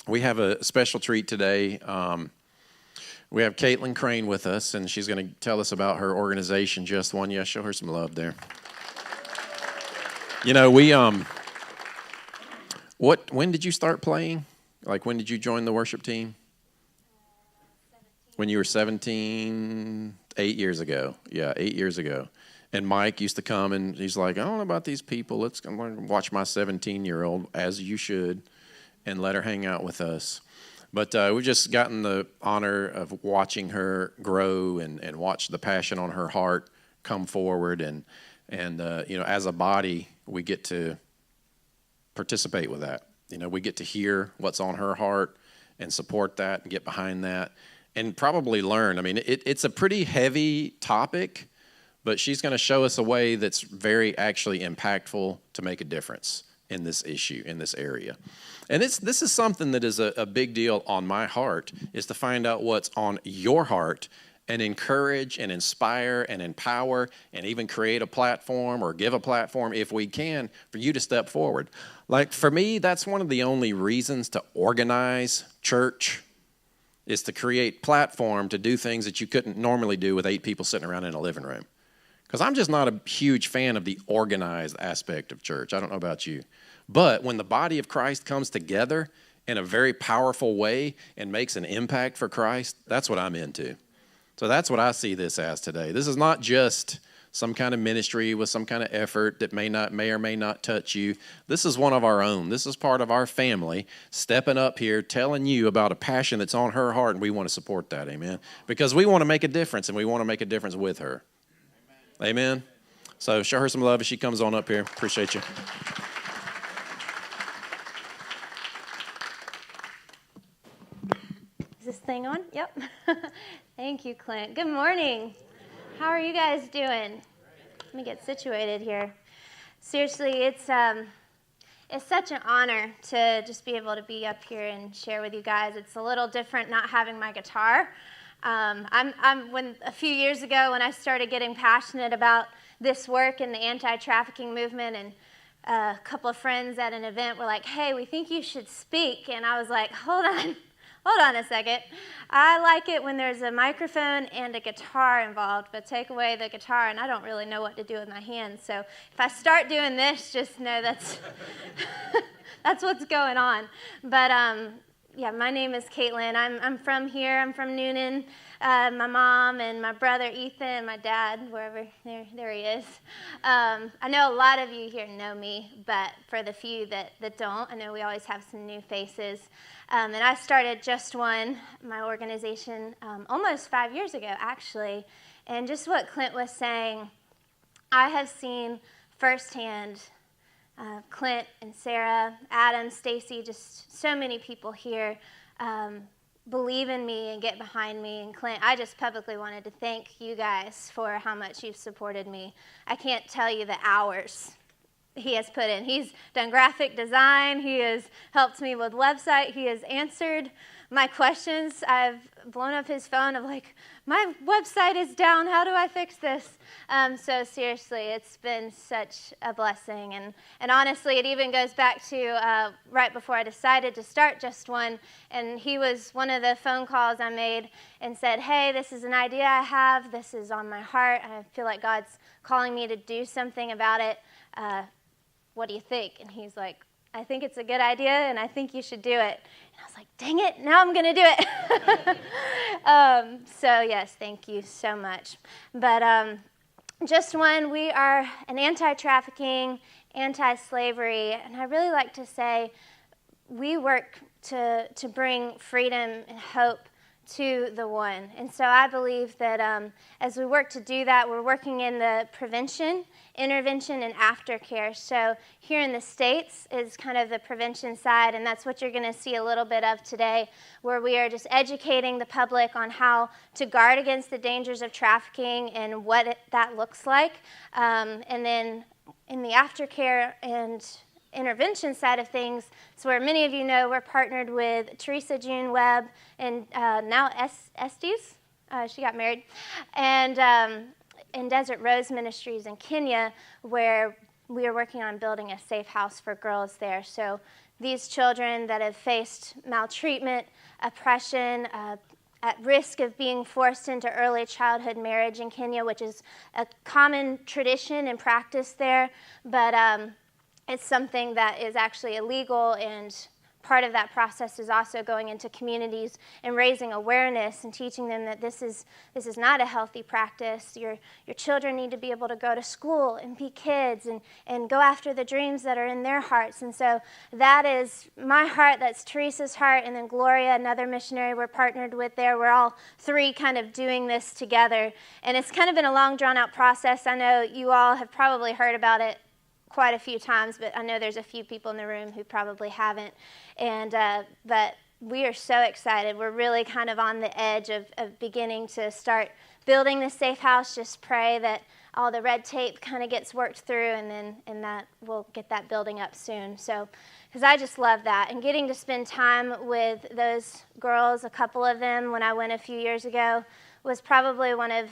We have a special treat today. We have Caitlin Crane with us, and she's going to tell us about her organization, Just1. Yeah, show her some love there. You know, when did you start playing? Like, when did you join the worship team? 17. When you were 17, 8 years ago. Yeah, 8 years ago. And Mike used to come, and he's like, I don't know about these people. Let's go watch my 17-year-old, as you should, and let her hang out with us. But we've just gotten the honor of watching her grow and watch the passion on her heart come forward. And you know, as a body, we get to participate with that. You know, we get to hear what's on her heart and support that and get behind that and probably learn. I mean, it's a pretty heavy topic, but she's going to show us a way that's very actually impactful to make a difference in this issue, in this area. And this is something that is a big deal on my heart, is to find out what's on your heart and encourage and inspire and empower and even create a platform or give a platform, if we can, for you to step forward. Like, for me, that's one of the only reasons to organize church, is to create platform to do things that you couldn't normally do with 8 people sitting around in a living room. Because I'm just not a huge fan of the organized aspect of church. I don't know about you. But when the body of Christ comes together in a very powerful way and makes an impact for Christ, that's what I'm into. So that's what I see this as today. This is not just some kind of ministry with some kind of effort that may or may not touch you. This is one of our own. This is part of our family stepping up here, telling you about a passion that's on her heart, and we want to support that, amen? Because we want to make a difference, and we want to make a difference with her. Amen. So show her some love as she comes on up here. Appreciate you. Is this thing on? Yep. Thank you, Clint. Good morning. How are you guys doing? Let me get situated here. Seriously, it's such an honor to just be able to be up here and share with you guys. It's a little different not having my guitar. When a few years ago, when I started getting passionate about this work and the anti-trafficking movement, and a couple of friends at an event were like, hey, we think you should speak. And I was like, hold on a second. I like it when there's a microphone and a guitar involved, but take away the guitar and I don't really know what to do with my hands. So if I start doing this, just know that's that's what's going on. But yeah, my name is Caitlin. I'm from here. I'm from Noonan. My mom and my brother Ethan and my dad, wherever, there he is. I know a lot of you here know me, but for the few that don't, I know we always have some new faces. And I started Just1, my organization, almost 5 years ago, actually. And just what Clint was saying, I have seen firsthand Clint and Sarah, Adam, Stacy, just so many people here believe in me and get behind me. And Clint, I just publicly wanted to thank you guys for how much you've supported me. I can't tell you the hours he has put in. He's done graphic design. He has helped me with website. He has answered my questions. I've blown up his phone of like, my website is down. How do I fix this? So seriously, it's been such a blessing. And honestly, it even goes back to right before I decided to start Just1. And he was one of the phone calls I made and said, hey, this is an idea I have. This is on my heart. I feel like God's calling me to do something about it. What do you think? And he's like, I think it's a good idea, and I think you should do it. And I was like, dang it, now I'm going to do it. So, yes, thank you so much. But Just1, we are an anti-trafficking, anti-slavery, and I really like to say we work to bring freedom and hope to the one. And so I believe that as we work to do that, we're working in the prevention, intervention, and aftercare. So here in the States is kind of the prevention side, and that's what you're going to see a little bit of today, where we are just educating the public on how to guard against the dangers of trafficking and what that looks like. And then in the aftercare and intervention side of things, so where many of you know we're partnered with Teresa June Webb and now Estes, she got married, and in Desert Rose Ministries in Kenya, where we are working on building a safe house for girls there. So these children that have faced maltreatment, oppression, at risk of being forced into early childhood marriage in Kenya, which is a common tradition and practice there, but it's something that is actually illegal, and part of that process is also going into communities and raising awareness and teaching them that this is not a healthy practice. Your children need to be able to go to school and be kids and go after the dreams that are in their hearts. And so that is my heart, that's Teresa's heart, and then Gloria, another missionary we're partnered with there. We're all three kind of doing this together. And it's kind of been a long, drawn-out process. I know you all have probably heard about it quite a few times, but I know there's a few people in the room who probably haven't. And but we are so excited. We're really kind of on the edge of beginning to start building the safe house. Just pray that all the red tape kind of gets worked through, and that we'll get that building up soon. So, because I just love that. And getting to spend time with those girls, a couple of them, when I went a few years ago, was probably one of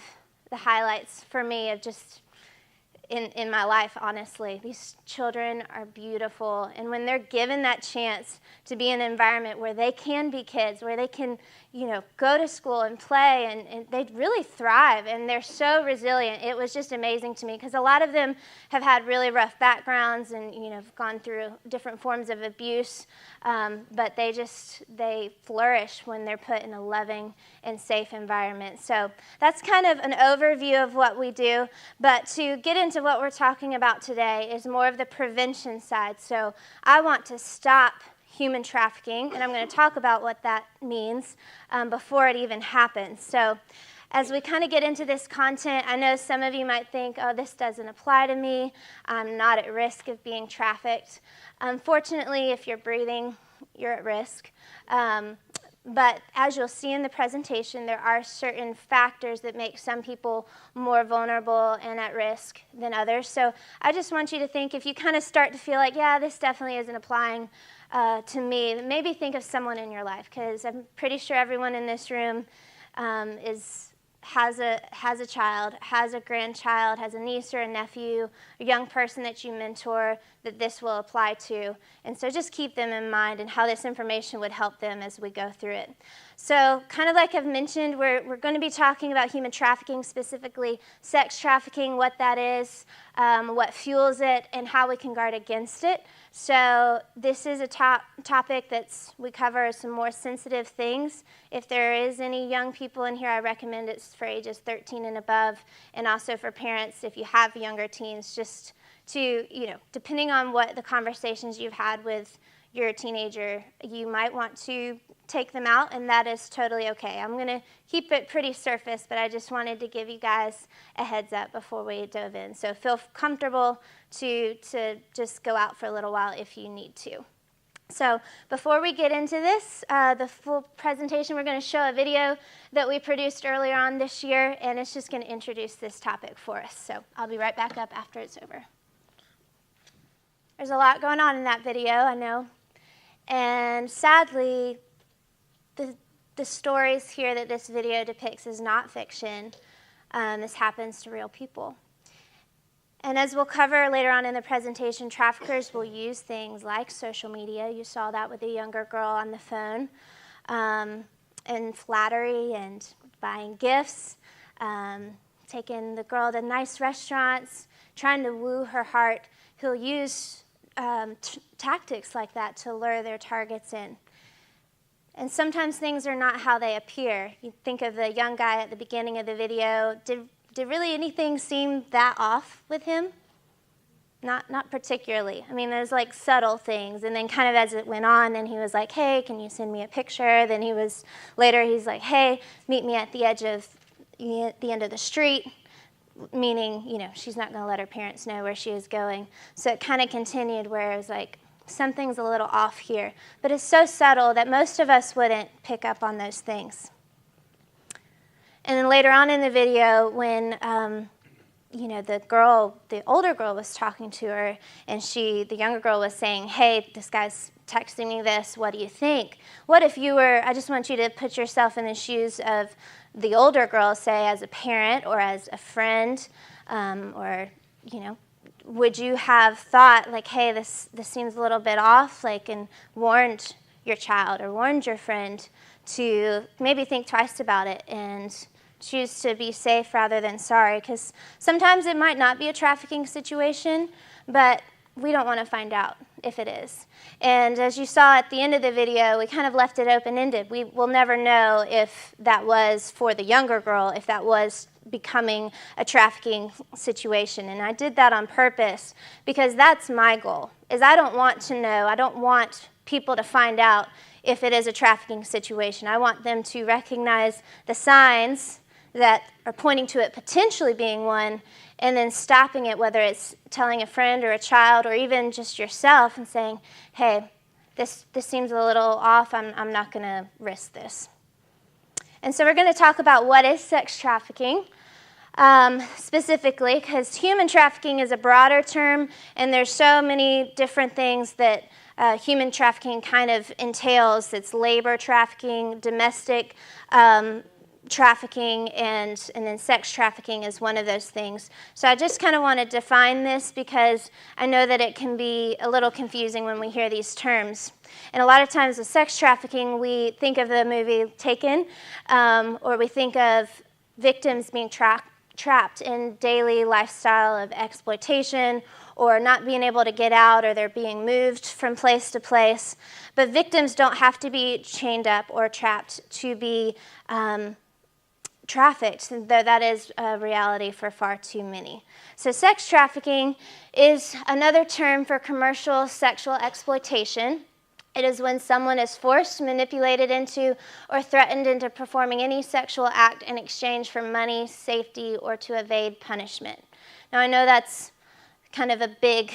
the highlights for me of just in my life, honestly. These children are beautiful, and when they're given that chance to be in an environment where they can be kids, where they can, go to school and play, and they really thrive, and they're so resilient. It was just amazing to me, because a lot of them have had really rough backgrounds and, have gone through different forms of abuse, but they flourish when they're put in a loving and safe environment. So that's kind of an overview of what we do, but to get into what we're talking about today is more of the prevention side. So I want to stop human trafficking, and I'm going to talk about what that means before it even happens. So as we kind of get into this content, I know some of you might think, oh, this doesn't apply to me. I'm not at risk of being trafficked. Unfortunately, if you're breathing, you're at risk. But as you'll see in the presentation, there are certain factors that make some people more vulnerable and at risk than others. So I just want you to think, if you kind of start to feel like, yeah, this definitely isn't applying to me, maybe think of someone in your life, because I'm pretty sure everyone in this room has a child, has a grandchild, has a niece or a nephew, a young person that you mentor that this will apply to. And so just keep them in mind and how this information would help them as we go through it. So kind of like I've mentioned, we're going to be talking about human trafficking, specifically sex trafficking, what that is, what fuels it, and how we can guard against it. So this is a topic we cover some more sensitive things. If there is any young people in here, I recommend it's for ages 13 and above, and also for parents if you have younger teens, just to, depending on what the conversations you've had with your teenager, you might want to take them out, and that is totally okay. I'm going to keep it pretty surface, but I just wanted to give you guys a heads up before we dove in. So feel comfortable to just go out for a little while if you need to. So before we get into this, the full presentation, we're going to show a video that we produced earlier on this year, and it's just going to introduce this topic for us. So I'll be right back up after it's over. There's a lot going on in that video, I know. And sadly, the stories here that this video depicts is not fiction. This happens to real people. And as we'll cover later on in the presentation, traffickers will use things like social media. You saw that with a younger girl on the phone, and flattery and buying gifts, taking the girl to nice restaurants, trying to woo her heart. He'll use tactics like that to lure their targets in. And sometimes things are not how they appear. You think of the young guy at the beginning of the video. Did really anything seem that off with him? Not particularly. I mean, there's like subtle things, and then kind of as it went on, then he was like, hey, can you send me a picture? Then he's like, hey, meet me at the end of the street, meaning, she's not going to let her parents know where she was going. So it kind of continued where it was like, something's a little off here. But it's so subtle that most of us wouldn't pick up on those things. And then later on in the video, when the older girl was talking to her, and the younger girl was saying, hey, this guy's texting me this, what do you think? What if I just want you to put yourself in the shoes of the older girl, say as a parent or as a friend, or, would you have thought, like, hey, this seems a little bit off, like, and warned your child or warned your friend to maybe think twice about it and choose to be safe rather than sorry? Because sometimes it might not be a trafficking situation, but we don't want to find out if it is. And as you saw at the end of the video, we kind of left it open-ended. We will never know if that was for the younger girl, if that was becoming a trafficking situation. And I did that on purpose because that's my goal, is I don't want to know, I don't want people to find out if it is a trafficking situation. I want them to recognize the signs that are pointing to it potentially being one, and then stopping it, whether it's telling a friend or a child or even just yourself and saying, hey, this seems a little off, I'm not going to risk this. And so we're going to talk about what is sex trafficking specifically, because human trafficking is a broader term, and there's so many different things that human trafficking kind of entails. It's labor trafficking, domestic trafficking, and then sex trafficking is one of those things. So I just kind of want to define this because I know that it can be a little confusing when we hear these terms. And a lot of times with sex trafficking, we think of the movie Taken, or we think of victims being trapped in daily lifestyle of exploitation, or not being able to get out, or they're being moved from place to place. But victims don't have to be chained up or trapped to be trafficked, though that is a reality for far too many. So sex trafficking is another term for commercial sexual exploitation. It is when someone is forced, manipulated into, or threatened into performing any sexual act in exchange for money, safety, or to evade punishment. Now I know that's kind of a big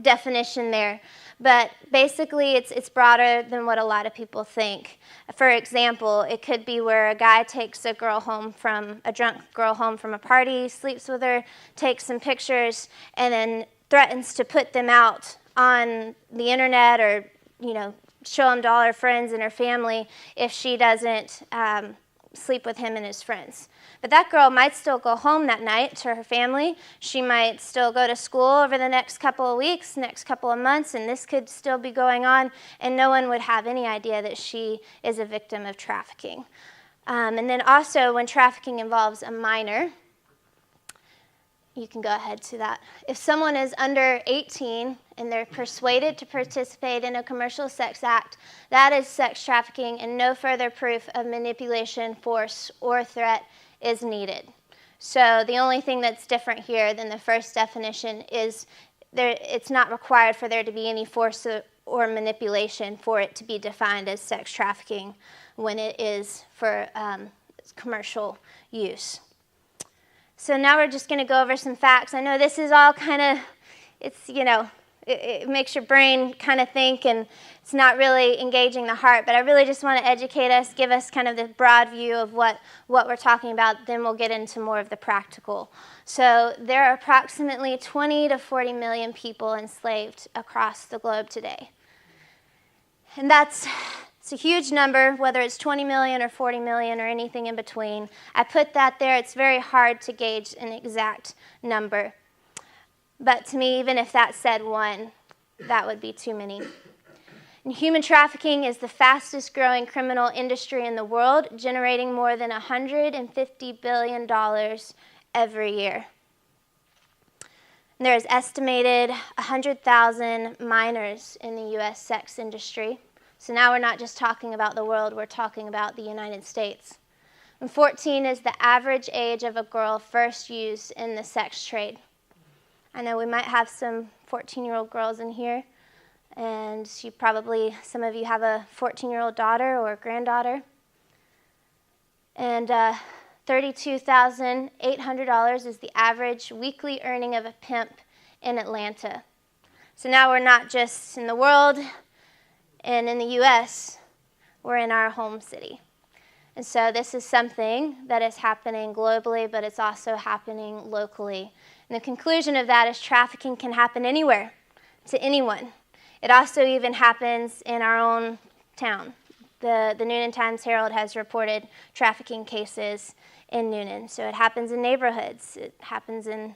definition there, but basically it's broader than what a lot of people think. For example, it could be where a guy takes a drunk girl home from a party, sleeps with her, takes some pictures, and then threatens to put them out on the internet, or show them to all her friends and her family if she doesn't sleep with him and his friends. But that girl might still go home that night to her family. She might still go to school over the next couple of weeks, next couple of months, and this could still be going on, and no one would have any idea that she is a victim of trafficking. And then also when trafficking involves a minor, you can go ahead to that. If someone is under 18 and they're persuaded to participate in a commercial sex act, that is sex trafficking, and no further proof of manipulation, force, or threat is needed. So the only thing that's different here than the first definition is it's not required for there to be any force or manipulation for it to be defined as sex trafficking when it is for commercial use. So now we're just going to go over some facts. I know this is all kind of, it makes your brain kind of think, and it's not really engaging the heart, but I really just want to educate us, give us kind of the broad view of what we're talking about, then we'll get into more of the practical. So there are approximately 20 to 40 million people enslaved across the globe today. And it's a huge number, whether it's 20 million or 40 million or anything in between. I put that there. It's very hard to gauge an exact number. But to me, even if that said one, that would be too many. And human trafficking is the fastest growing criminal industry in the world, generating more than $150 billion every year. And there is estimated 100,000 minors in the U.S. sex industry. So now we're not just talking about the world, we're talking about the United States. And 14 is the average age of a girl first used in the sex trade. I know we might have some 14-year-old girls in here, and some of you have a 14-year-old daughter or granddaughter. And $32,800 is the average weekly earning of a pimp in Atlanta. So now we're not just in the world and in the U.S., we're in our home city. And so this is something that is happening globally, but it's also happening locally. And the conclusion of that is trafficking can happen anywhere, to anyone. It also even happens in our own town. The Noonan Times-Herald has reported trafficking cases in Noonan. So it happens in neighborhoods. It happens in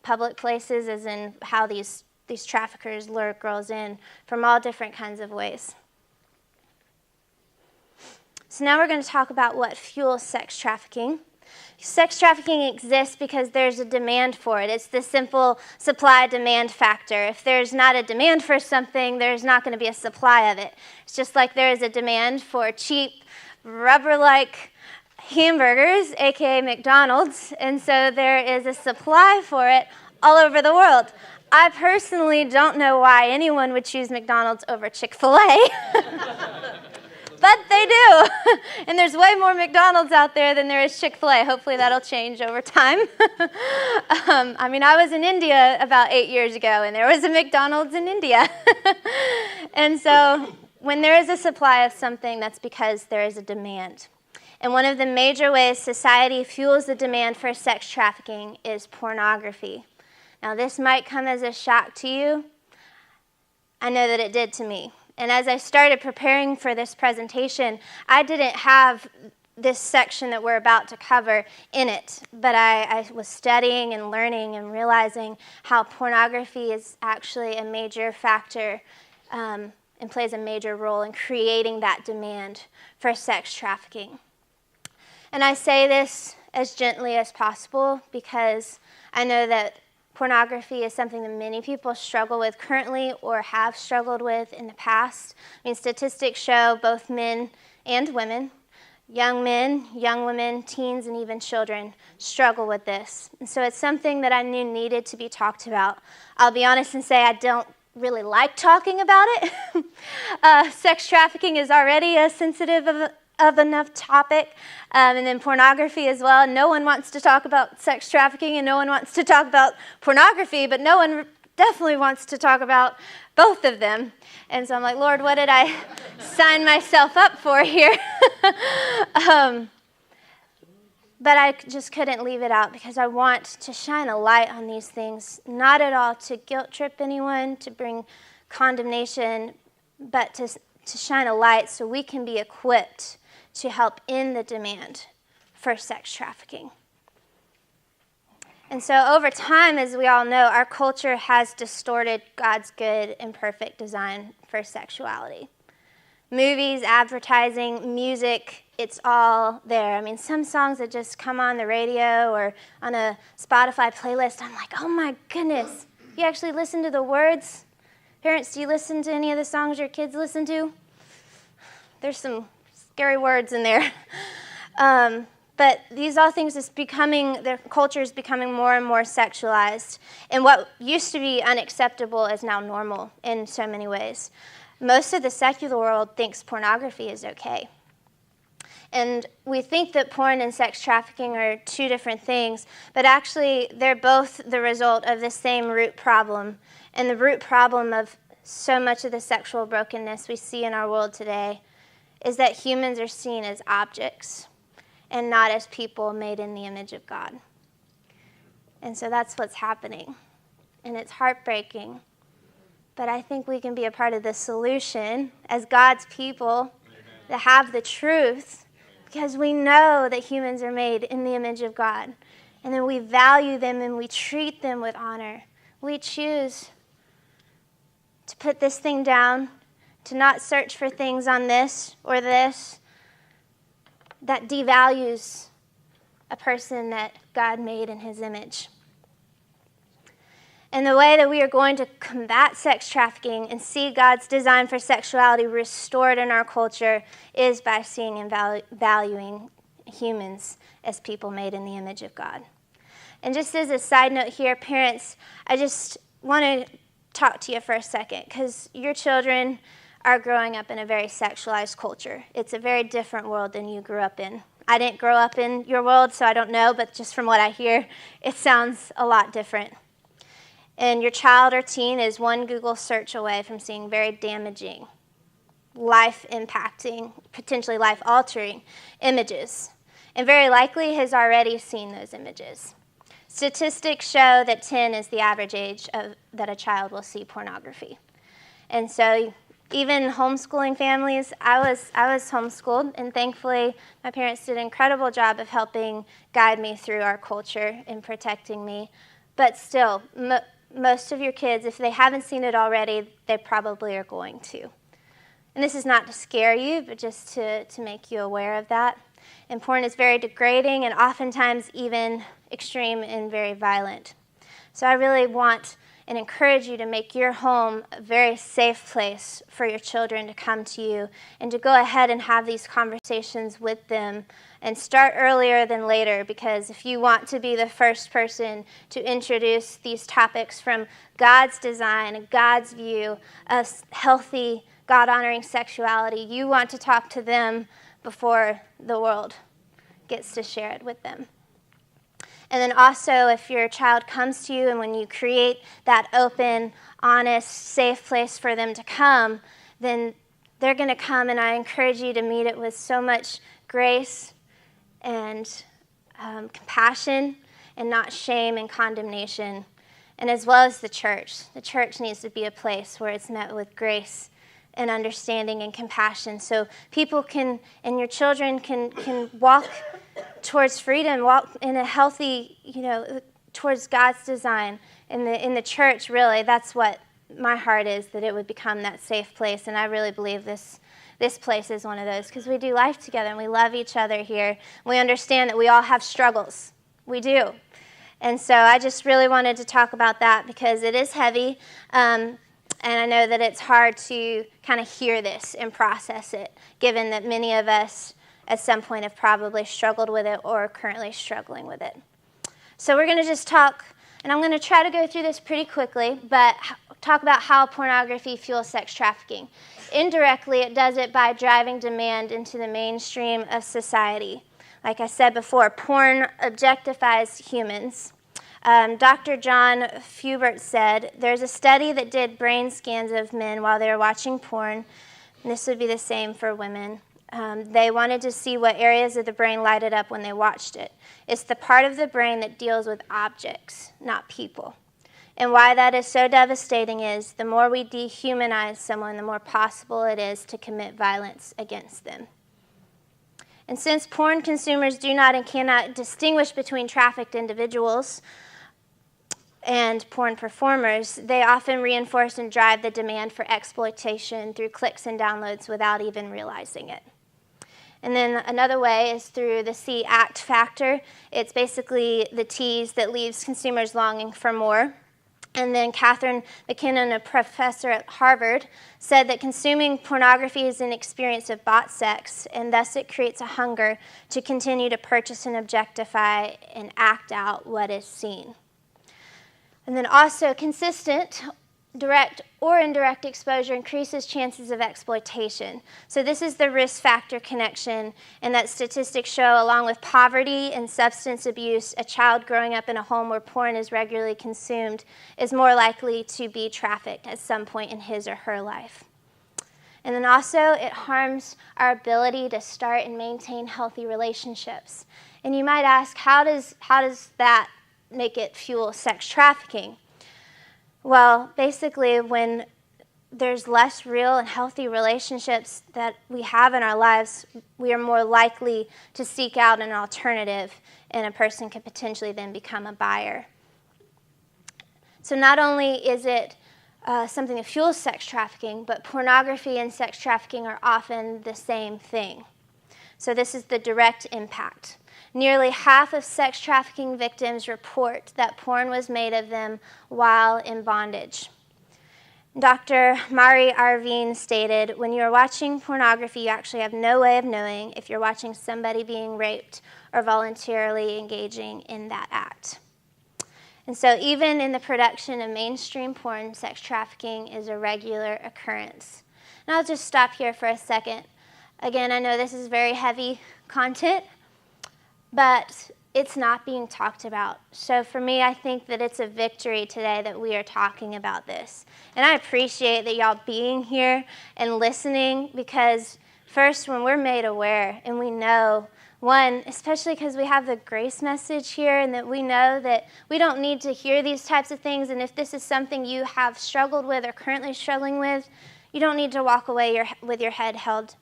public places, as in how these traffickers lure girls in from all different kinds of ways. So now we're going to talk about what fuels sex trafficking. Sex trafficking exists because there's a demand for it. It's the simple supply-demand factor. If there's not a demand for something, there's not going to be a supply of it. It's just like there is a demand for cheap, rubber-like hamburgers, aka McDonald's, and so there is a supply for it all over the world. I personally don't know why anyone would choose McDonald's over Chick-fil-A. But they do. And there's way more McDonald's out there than there is Chick-fil-A. Hopefully that'll change over time. I was in India about 8 years ago, and there was a McDonald's in India. And so when there is a supply of something, that's because there is a demand. And one of the major ways society fuels the demand for sex trafficking is pornography. Now, this might come as a shock to you. I know that it did to me. And as I started preparing for this presentation, I didn't have this section that we're about to cover in it, but I was studying and learning and realizing how pornography is actually a major factor and plays a major role in creating that demand for sex trafficking. And I say this as gently as possible because I know that pornography is something that many people struggle with currently or have struggled with in the past. Statistics show both men and women, young men, young women, teens, and even children struggle with this. And so it's something that I knew needed to be talked about. I'll be honest and say I don't really like talking about it. Sex trafficking is already a sensitive of enough topic, and then pornography as well. No one wants to talk about sex trafficking, and no one wants to talk about pornography, but no one definitely wants to talk about both of them. And so I'm like, Lord, what did I sign myself up for here? But I just couldn't leave it out because I want to shine a light on these things, not at all to guilt trip anyone, to bring condemnation, but to shine a light so we can be equipped to help end the demand for sex trafficking. And so over time, as we all know, our culture has distorted God's good and perfect design for sexuality. Movies, advertising, music, it's all there. Some songs that just come on the radio or on a Spotify playlist, I'm like, oh my goodness, you actually listen to the words? Parents, do you listen to any of the songs your kids listen to? There's some scary words in there. But these all things their culture is becoming more and more sexualized. And what used to be unacceptable is now normal in so many ways. Most of the secular world thinks pornography is okay. And we think that porn and sex trafficking are two different things, but actually they're both the result of the same root problem. And the root problem of so much of the sexual brokenness we see in our world today is that humans are seen as objects and not as people made in the image of God. And so that's what's happening. And it's heartbreaking. But I think we can be a part of the solution as God's people that have the truth, because we know that humans are made in the image of God. And then we value them and we treat them with honor. We choose to put this thing down, to not search for things on this or this that devalues a person that God made in his image. And the way that we are going to combat sex trafficking and see God's design for sexuality restored in our culture is by seeing and valuing humans as people made in the image of God. And just as a side note here, parents, I just want to talk to you for a second, because your children are growing up in a very sexualized culture. It's a very different world than you grew up in. I didn't grow up in your world, so I don't know, but just from what I hear, it sounds a lot different. And your child or teen is one Google search away from seeing very damaging, life-impacting, potentially life-altering images, and very likely has already seen those images. Statistics show that 10 is the average age that a child will see pornography. And so even homeschooling families, I was homeschooled, and thankfully my parents did an incredible job of helping guide me through our culture and protecting me. But still, most of your kids, if they haven't seen it already, they probably are going to. And this is not to scare you, but just to make you aware of that. And porn is very degrading and oftentimes even extreme and very violent. So I really want and encourage you to make your home a very safe place for your children to come to you and to go ahead and have these conversations with them and start earlier than later, because if you want to be the first person to introduce these topics from God's design and God's view of healthy, God-honoring sexuality, you want to talk to them before the world gets to share it with them. And then also, if your child comes to you and when you create that open, honest, safe place for them to come, then they're going to come, and I encourage you to meet it with so much grace and compassion and not shame and condemnation. And as well as the church. The church needs to be a place where it's met with grace and understanding and compassion, so people can, and your children can walk towards freedom, walk in a healthy, towards God's design. In the church, really, that's what my heart is, that it would become that safe place. And I really believe this place is one of those, because we do life together and we love each other here. We understand that we all have struggles. We do. And so I just really wanted to talk about that because it is heavy. And I know that it's hard to kind of hear this and process it, given that many of us at some point have probably struggled with it or are currently struggling with it. So we're going to just talk, and I'm going to try to go through this pretty quickly, but talk about how pornography fuels sex trafficking. Indirectly, it does it by driving demand into the mainstream of society. Like I said before, porn objectifies humans. Dr. John Fubert said, there's a study that did brain scans of men while they were watching porn, and this would be the same for women. They wanted to see what areas of the brain lighted up when they watched it. It's the part of the brain that deals with objects, not people. And why that is so devastating is the more we dehumanize someone, the more possible it is to commit violence against them. And since porn consumers do not and cannot distinguish between trafficked individuals and porn performers, they often reinforce and drive the demand for exploitation through clicks and downloads without even realizing it. And then another way is through the C-act factor. It's basically the tease that leaves consumers longing for more. And then Catherine McKinnon, a professor at Harvard, said that consuming pornography is an experience of bought sex, and thus it creates a hunger to continue to purchase and objectify and act out what is seen. And then also consistent, direct or indirect exposure increases chances of exploitation. So this is the risk factor connection, and that statistics show, along with poverty and substance abuse, a child growing up in a home where porn is regularly consumed is more likely to be trafficked at some point in his or her life. And then also it harms our ability to start and maintain healthy relationships. And you might ask, how does that make it fuel sex trafficking? Well, basically, when there's less real and healthy relationships that we have in our lives, we are more likely to seek out an alternative, and a person could potentially then become a buyer. So not only is it something that fuels sex trafficking, but pornography and sex trafficking are often the same thing. So this is the direct impact. Nearly half of sex trafficking victims report that porn was made of them while in bondage. Dr. Mari Arvine stated, when you are watching pornography, you actually have no way of knowing if you're watching somebody being raped or voluntarily engaging in that act. And so even in the production of mainstream porn, sex trafficking is a regular occurrence. And I'll just stop here for a second. Again, I know this is very heavy content, but it's not being talked about. So for me, I think that it's a victory today that we are talking about this. And I appreciate that y'all being here and listening, because first, when we're made aware and we know, one, especially because we have the grace message here, and that we know that we don't need to hear these types of things, and if this is something you have struggled with or currently struggling with, you don't need to walk away with your head held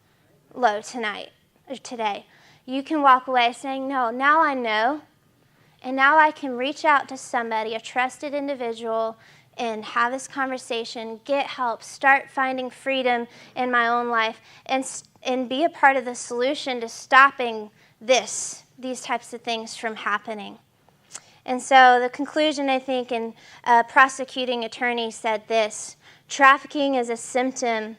low tonight or today. You can walk away saying, no, now I know, And now I can reach out to somebody, a trusted individual, and have this conversation, get help, start finding freedom in my own life, and be a part of the solution to stopping these types of things from happening. And so the conclusion, I think, and a prosecuting attorney said this: trafficking is a symptom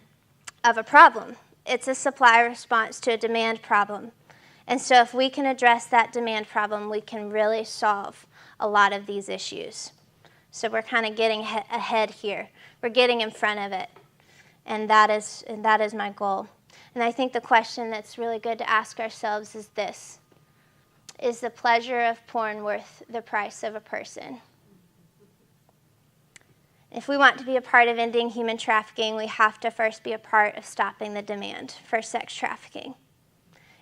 of a problem. It's a supply response to a demand problem. And so if we can address that demand problem, we can really solve a lot of these issues. So we're kind of getting ahead here. We're getting in front of it. And that is my goal. And I think the question that's really good to ask ourselves is this: is the pleasure of porn worth the price of a person? If we want to be a part of ending human trafficking, we have to first be a part of stopping the demand for sex trafficking.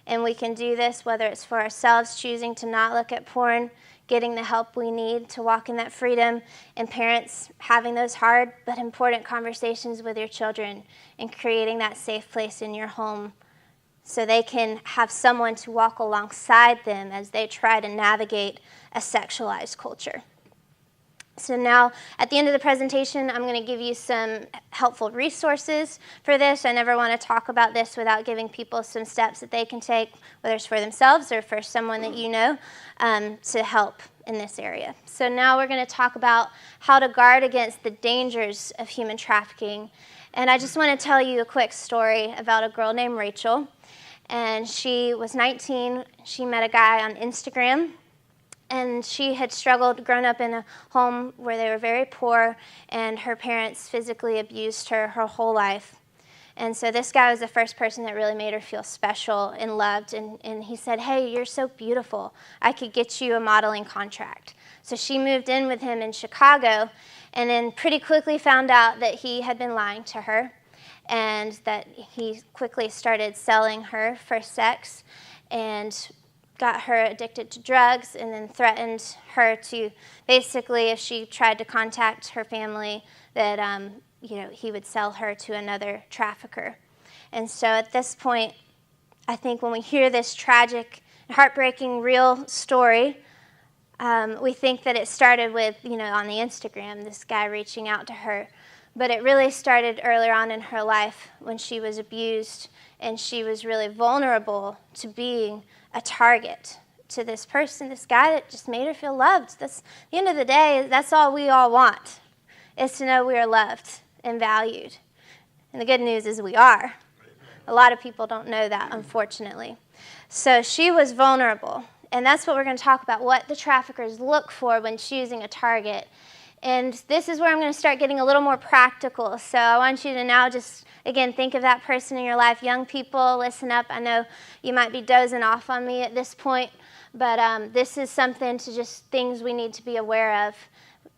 And we can do this whether it's for ourselves choosing to not look at porn, getting the help we need to walk in that freedom, and parents having those hard but important conversations with your children and creating that safe place in your home so they can have someone to walk alongside them as they try to navigate a sexualized culture. So now, at the end of the presentation, I'm going to give you some helpful resources for this. I never want to talk about this without giving people some steps that they can take, whether it's for themselves or for someone that you know, to help in this area. So now we're going to talk about how to guard against the dangers of human trafficking. And I just want to tell you a quick story about a girl named Rachel. And she was 19. She met a guy on Instagram. And she had grown up in a home where they were very poor, and her parents physically abused her whole life. And so this guy was the first person that really made her feel special and loved. And he said, "Hey, you're so beautiful. I could get you a modeling contract." So she moved in with him in Chicago, and then pretty quickly found out that he had been lying to her, and that he quickly started selling her for sex, and got her addicted to drugs, and then threatened her to basically, if she tried to contact her family, that he would sell her to another trafficker. And so at this point, I think when we hear this tragic, heartbreaking, real story, we think that it started with, on the Instagram, this guy reaching out to her. But it really started earlier on in her life when she was abused, and she was really vulnerable to being a target to this person, this guy that just made her feel loved. At the end of the day, that's all we all want, is to know we are loved and valued. And the good news is we are. A lot of people don't know that, unfortunately. So she was vulnerable, and that's what we're going to talk about, what the traffickers look for when choosing a target. And this is where I'm going to start getting a little more practical. So I want you to now just, again, think of that person in your life. Young people, listen up. I know you might be dozing off on me at this point, but this is something to just things we need to be aware of.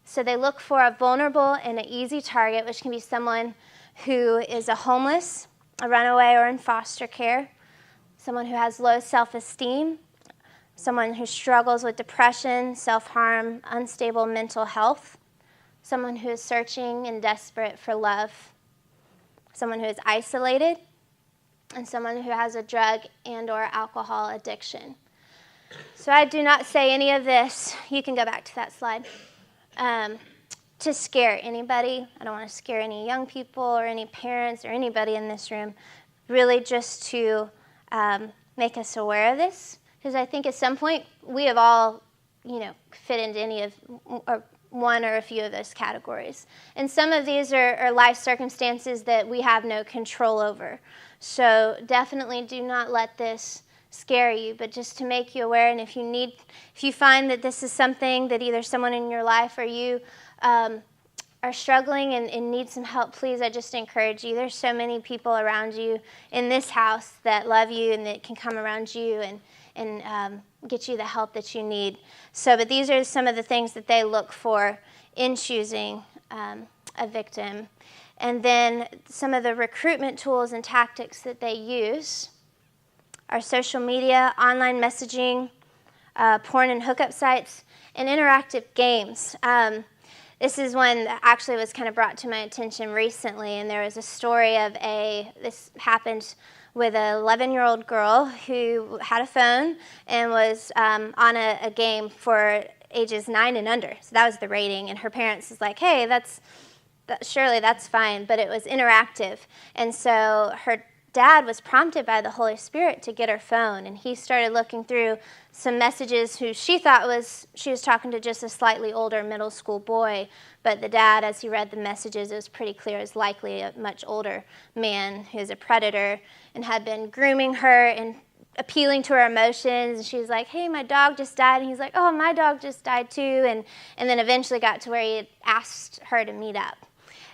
So they look for a vulnerable and an easy target, which can be someone who is a homeless, a runaway, or in foster care, someone who has low self-esteem, someone who struggles with depression, self-harm, unstable mental health, someone who is searching and desperate for love, someone who is isolated, and someone who has a drug and or alcohol addiction. So I do not say any of this, you can go back to that slide, to scare anybody. I don't want to scare any young people or any parents or anybody in this room, really just to make us aware of this, because I think at some point we have all, fit into any of, or one or a few of those categories. And some of these are life circumstances that we have no control over. So definitely do not let this scare you, but just to make you aware. And if you find that this is something that either someone in your life or you are struggling and need some help, please, I just encourage you. There's so many people around you in this house that love you and that can come around you and get you the help that you need. So, but these are some of the things that they look for in choosing a victim. And then some of the recruitment tools and tactics that they use are social media, online messaging, porn and hookup sites, and interactive games. This is one that actually was kind of brought to my attention recently, and there was a story of this happened with an 11-year-old girl who had a phone and was on a game for ages 9 and under. So that was the rating. And her parents was like, hey, surely that's fine. But it was interactive. And so her dad was prompted by the Holy Spirit to get her phone. And he started looking through some messages who she thought she was talking to just a slightly older middle school boy. But the dad, as he read the messages, it was pretty clear it was likely a much older man who's a predator and had been grooming her and appealing to her emotions. And she was like, hey, my dog just died. And he's like, oh, my dog just died too. And then eventually got to where he had asked her to meet up.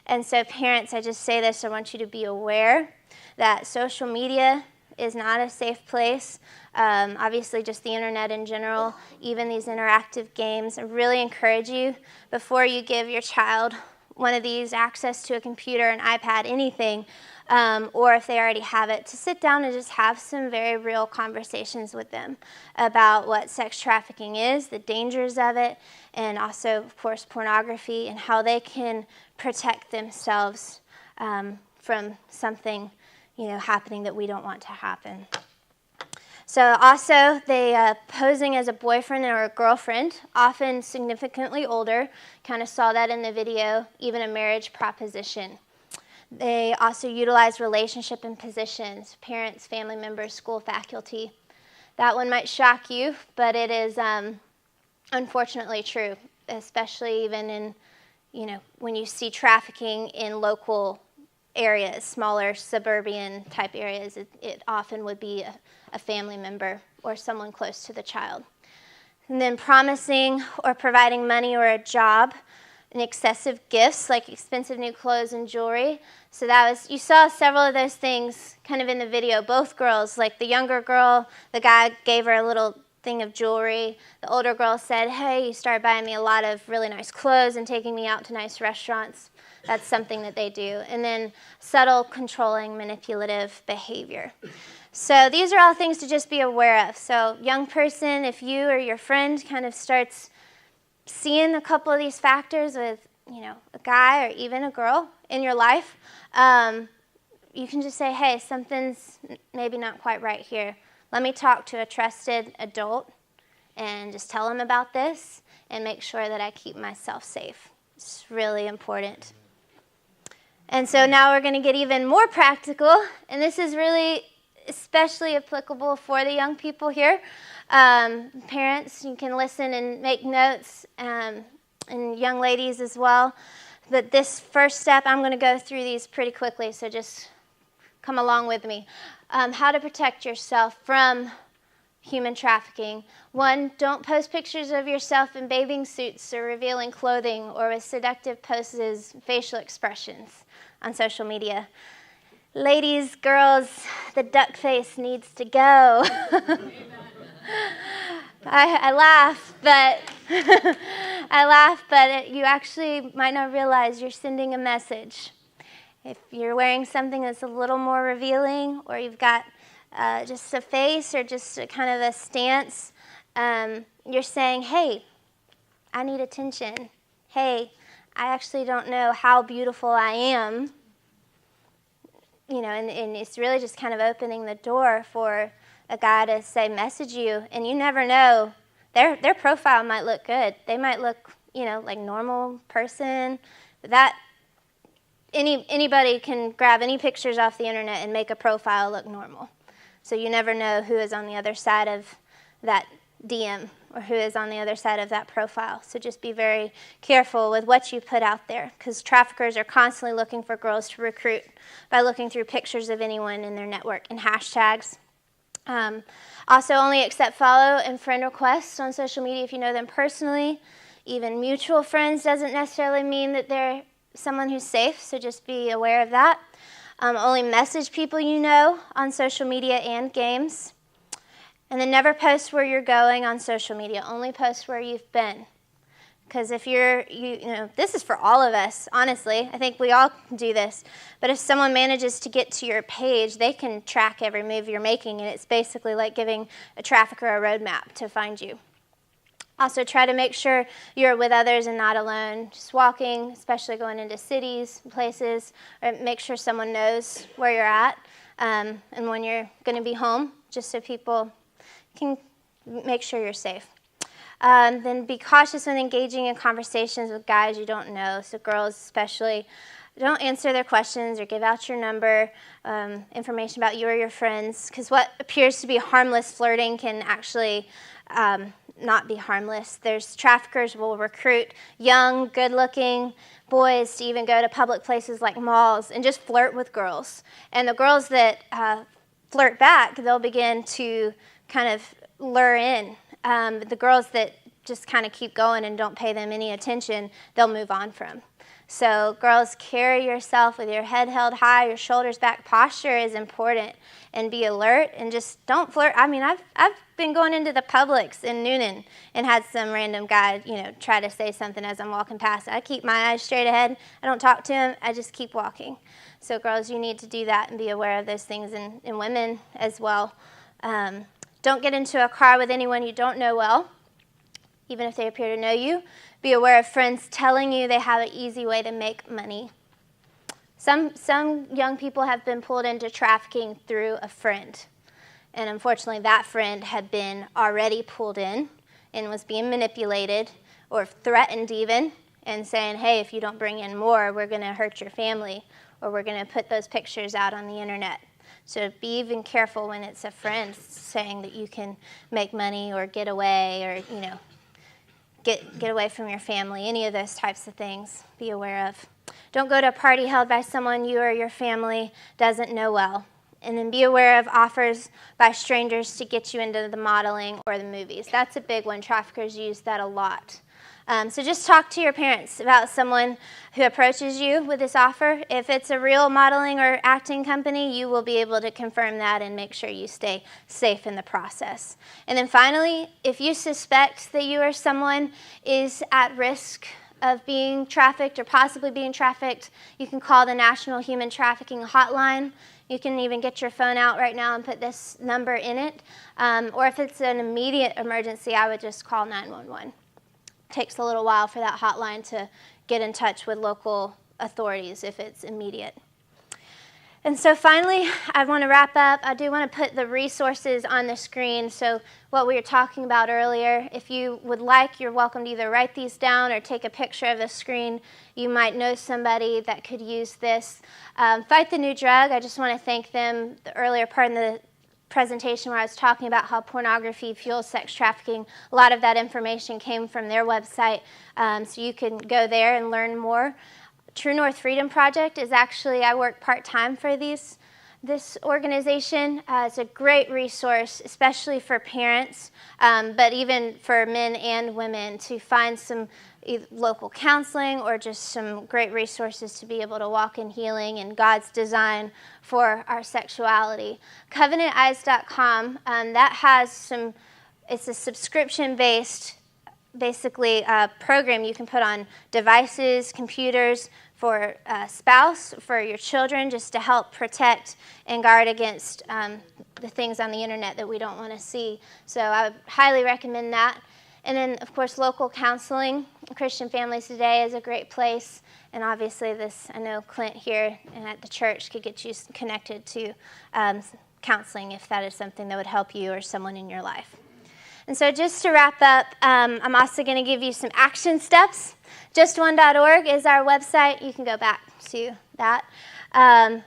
And so parents, I just say this, I want you to be aware that social media is not a safe place. Obviously, just the internet in general, even these interactive games. I really encourage you, before you give your child one of these, access to a computer, an iPad, anything, or if they already have it, to sit down and just have some very real conversations with them about what sex trafficking is, the dangers of it, and also, of course, pornography, and how they can protect themselves from something happening that we don't want to happen. So also, they posing as a boyfriend or a girlfriend, often significantly older, kind of saw that in the video, even a marriage proposition. They also utilize relationship and positions, parents, family members, school faculty. That one might shock you, but it is unfortunately true, especially even in, when you see trafficking in local areas, smaller suburban type areas, it often would be a family member or someone close to the child. And then promising or providing money or a job, and excessive gifts like expensive new clothes and jewelry. So you saw several of those things kind of in the video. Both girls, like the younger girl, the guy gave her a little thing of jewelry. The older girl said, hey, you started buying me a lot of really nice clothes and taking me out to nice restaurants. That's something that they do. And then subtle, controlling, manipulative behavior. So these are all things to just be aware of. So young person, if you or your friend kind of starts seeing a couple of these factors with, a guy or even a girl in your life, you can just say, hey, something's maybe not quite right here. Let me talk to a trusted adult and just tell them about this and make sure that I keep myself safe. It's really important. And so now we're going to get even more practical, and this is really especially applicable for the young people here. Parents, you can listen and make notes, and young ladies as well. But this first step, I'm going to go through these pretty quickly, so just come along with me. How to protect yourself from human trafficking. 1, don't post pictures of yourself in bathing suits or revealing clothing or with seductive poses, facial expressions on social media. Ladies, girls, the duck face needs to go. I laugh, but you actually might not realize you're sending a message. If you're wearing something that's a little more revealing, or you've got just a face or just a kind of a stance, you're saying, hey, I need attention. Hey, I actually don't know how beautiful I am. And it's really just kind of opening the door for a guy to say, message you, and you never know. Their profile might look good. They might look, like normal person. That anybody can grab any pictures off the internet and make a profile look normal. So you never know who is on the other side of that DM or who is on the other side of that profile. So just be very careful with what you put out there, because traffickers are constantly looking for girls to recruit by looking through pictures of anyone in their network and hashtags. Also, only accept follow and friend requests on social media if you know them personally. Even mutual friends doesn't necessarily mean that they're someone who's safe, so just be aware of that. Only message people you know on social media and games. And then never post where you're going on social media. Only post where you've been. Because if this is for all of us, honestly. I think we all do this. But if someone manages to get to your page, they can track every move you're making, and it's basically like giving a trafficker a roadmap to find you. Also, try to make sure you're with others and not alone. Just walking, especially going into cities, places, or make sure someone knows where you're at. and when you're going to be home, just so people can make sure you're safe. Then be cautious when engaging in conversations with guys you don't know, so girls especially. Don't answer their questions or give out your number, information about you or your friends, because what appears to be harmless flirting can actually not be harmless. There's traffickers who will recruit young, good-looking boys to even go to public places like malls and just flirt with girls. And the girls that flirt back, they'll begin to kind of lure in. The girls that just kind of keep going and don't pay them any attention, they'll move on from. So girls, carry yourself with your head held high, your shoulders back. Posture is important, and be alert, and just don't flirt. I mean, I've been going into the Publix in Noonan and had some random guy, try to say something as I'm walking past. I keep my eyes straight ahead. I don't talk to him. I just keep walking. So girls, you need to do that and be aware of those things, and women as well. Don't get into a car with anyone you don't know well, even if they appear to know you. Be aware of friends telling you they have an easy way to make money. Some young people have been pulled into trafficking through a friend. And unfortunately, that friend had been already pulled in and was being manipulated or threatened even, and saying, hey, if you don't bring in more, we're going to hurt your family, or we're going to put those pictures out on the internet. So be even careful when it's a friend saying that you can make money or get away, or, get away from your family, any of those types of things. Be aware of. Don't go to a party held by someone you or your family doesn't know well. And then be aware of offers by strangers to get you into the modeling or the movies. That's a big one. Traffickers use that a lot. So just talk to your parents about someone who approaches you with this offer. If it's a real modeling or acting company, you will be able to confirm that and make sure you stay safe in the process. And then finally, if you suspect that you or someone is at risk of being trafficked or possibly being trafficked, you can call the National Human Trafficking Hotline. You can even get your phone out right now and put this number in it. Or if it's an immediate emergency, I would just call 911. Takes a little while for that hotline to get in touch with local authorities if it's immediate. And so finally, I want to wrap up. I do want to put the resources on the screen. So what we were talking about earlier, if you would like, you're welcome to either write these down or take a picture of the screen. You might know somebody that could use this. Fight the New Drug, I just want to thank them. The earlier part in the presentation where I was talking about how pornography fuels sex trafficking, a lot of that information came from their website, so you can go there and learn more. True North Freedom Project is actually, I work part-time for this organization. It's a great resource, especially for parents, but even for men and women, to find some local counseling or just some great resources to be able to walk in healing and God's design for our sexuality. CovenantEyes.com, that has it's a subscription-based, basically, program you can put on devices, computers, for a spouse, for your children, just to help protect and guard against the things on the internet that we don't want to see. So I would highly recommend that. And then, of course, local counseling. Christian Families Today is a great place. And obviously I know Clint here and at the church could get you connected to counseling if that is something that would help you or someone in your life. And so just to wrap up, I'm also going to give you some action steps. Just1.org is our website. You can go back to that.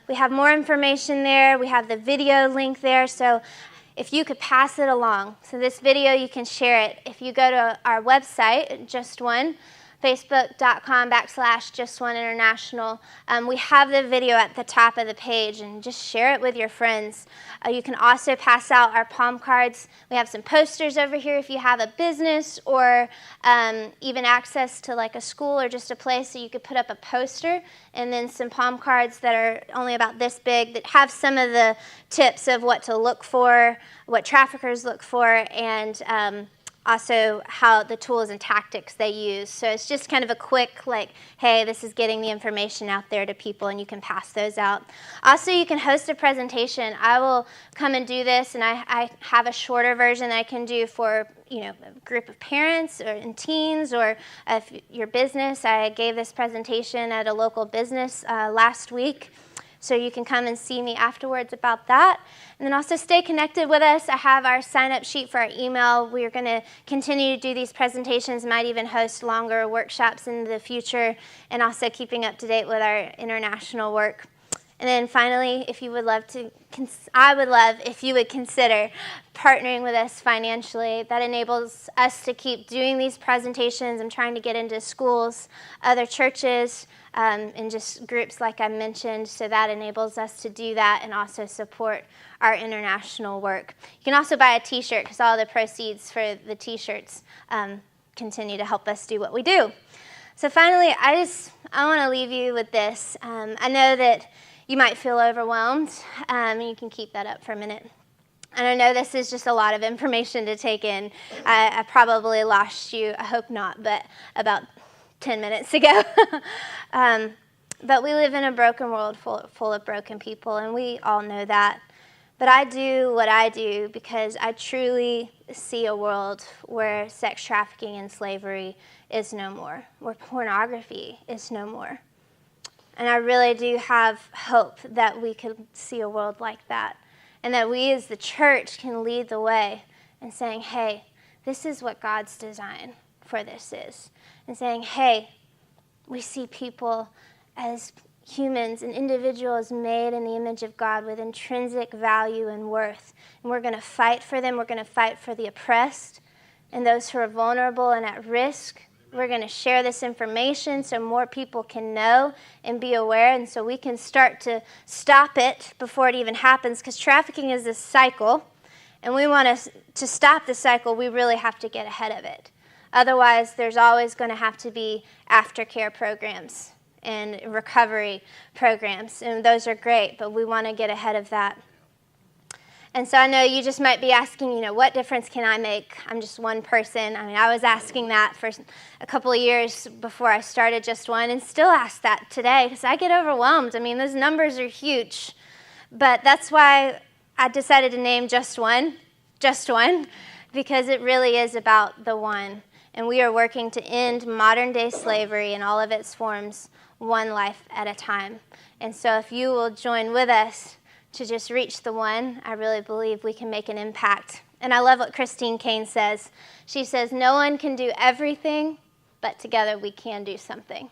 We have more information there. We have the video link there. So if you could pass it along. So this video, you can share it. If you go to our website, Just1, Facebook.com/Just1 International. We have the video at the top of the page, and just share it with your friends. You can also pass out our palm cards. We have some posters over here if you have a business or even access to like a school or just a place so you could put up a poster, and then some palm cards that are only about this big that have some of the tips of what to look for, what traffickers look for, and also how the tools and tactics they use. So it's just kind of a quick, like, hey, this is getting the information out there to people, and you can pass those out. Also, you can host a presentation. I will come and do this, and I have a shorter version I can do for a group of parents or in teens, or if your business. I gave this presentation at a local business last week So you can come and see me afterwards about that. And then also stay connected with us. I have our sign-up sheet for our email. We're going to continue to do these presentations, might even host longer workshops in the future, and also keeping up to date with our international work. And then finally, if you would love to, I would love if you would consider partnering with us financially. That enables us to keep doing these presentations and trying to get into schools, other churches, and just groups like I mentioned. So that enables us to do that and also support our international work. You can also buy a t-shirt because all the proceeds for the t-shirts continue to help us do what we do. So finally, I want to leave you with this. I know that you might feel overwhelmed, and you can keep that up for a minute. And I know this is just a lot of information to take in. I probably lost you, I hope not, but about 10 minutes ago. But we live in a broken world full of broken people, and we all know that. But I do what I do because I truly see a world where sex trafficking and slavery is no more, where pornography is no more. And I really do have hope that we could see a world like that, and that we as the church can lead the way in saying, hey, this is what God's design for this is. And saying, hey, we see people as humans and individuals made in the image of God with intrinsic value and worth. And we're going to fight for them. We're going to fight for the oppressed and those who are vulnerable and at risk. We're going to share this information so more people can know and be aware, and so we can start to stop it before it even happens, because trafficking is this cycle, and we want to stop the cycle. We really have to get ahead of it. Otherwise, there's always going to have to be aftercare programs and recovery programs, and those are great, but we want to get ahead of that. And so I know you just might be asking, what difference can I make? I'm just one person. I mean, I was asking that for a couple of years before I started Just1, and still ask that today because I get overwhelmed. I mean, those numbers are huge. But that's why I decided to name Just1, because it really is about the one. And we are working to end modern-day slavery in all of its forms, one life at a time. And so if you will join with us to just reach the one, I really believe we can make an impact. And I love what Christine Kane says. She says, no one can do everything, but together we can do something.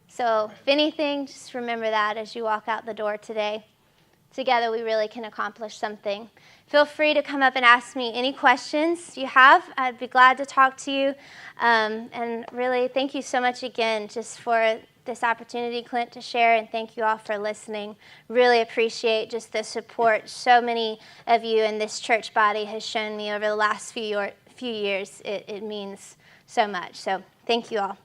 So if anything, just remember that as you walk out the door today. Together we really can accomplish something. Feel free to come up and ask me any questions you have. I'd be glad to talk to you. And really, thank you so much again just for this opportunity, Clint, to share, and thank you all for listening. Really appreciate just the support so many of you in this church body has shown me over the last few years. It means so much. So thank you all.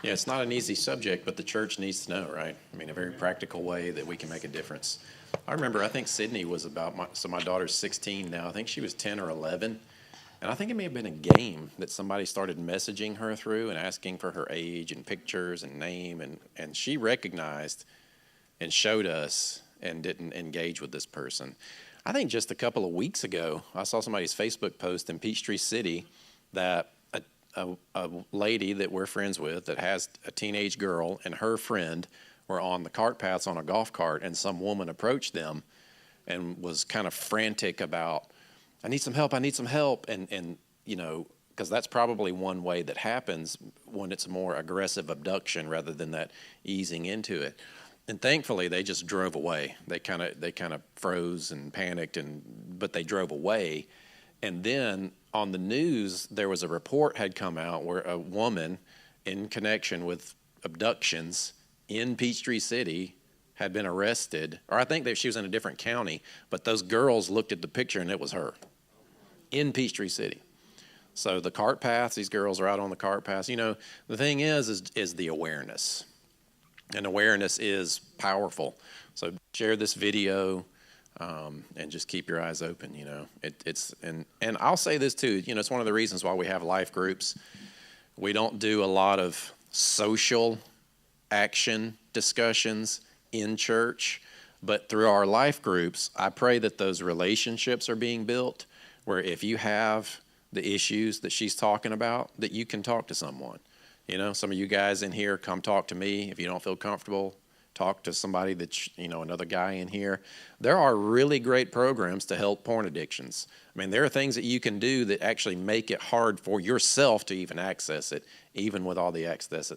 Yeah, it's not an easy subject, but the church needs to know, right? I mean, a very practical way that we can make a difference. I remember, I think Sydney was my daughter's 16 now. I think she was 10 or 11. And I think it may have been a game that somebody started messaging her through and asking for her age and pictures and name. And she recognized and showed us and didn't engage with this person. I think just a couple of weeks ago, I saw somebody's Facebook post in Peachtree City that a lady that we're friends with that has a teenage girl and her friend were on the cart paths on a golf cart, and some woman approached them and was kind of frantic about, I need some help, and because that's probably one way that happens when it's a more aggressive abduction rather than that easing into it. And thankfully, they just drove away. They kind of froze and panicked, but they drove away. And then on the news, there was a report had come out where a woman in connection with abductions in Peachtree City had been arrested, or I think that she was in a different county, but those girls looked at the picture and it was her in Peachtree City. So the cart paths, these girls are out on the cart paths. The thing is the awareness. And awareness is powerful. So share this video and just keep your eyes open. And I'll say this too. It's one of the reasons why we have life groups. We don't do a lot of social action discussions in church, but through our life groups, I pray that those relationships are being built. Where if you have the issues that she's talking about, that you can talk to someone. You know, some of you guys in here, come talk to me. If you don't feel comfortable, talk to somebody that's, another guy in here. There are really great programs to help porn addictions. I mean, there are things that you can do that actually make it hard for yourself to even access it, even with all the access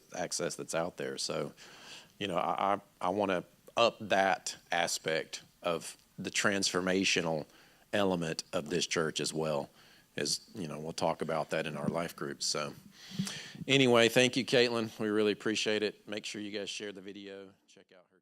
that's out there. So, I want to up that aspect of the transformational element of this church as well. As we'll talk about that in our life groups. So anyway, thank you, Caitlin. We really appreciate it. Make sure you guys share the video. Check out her.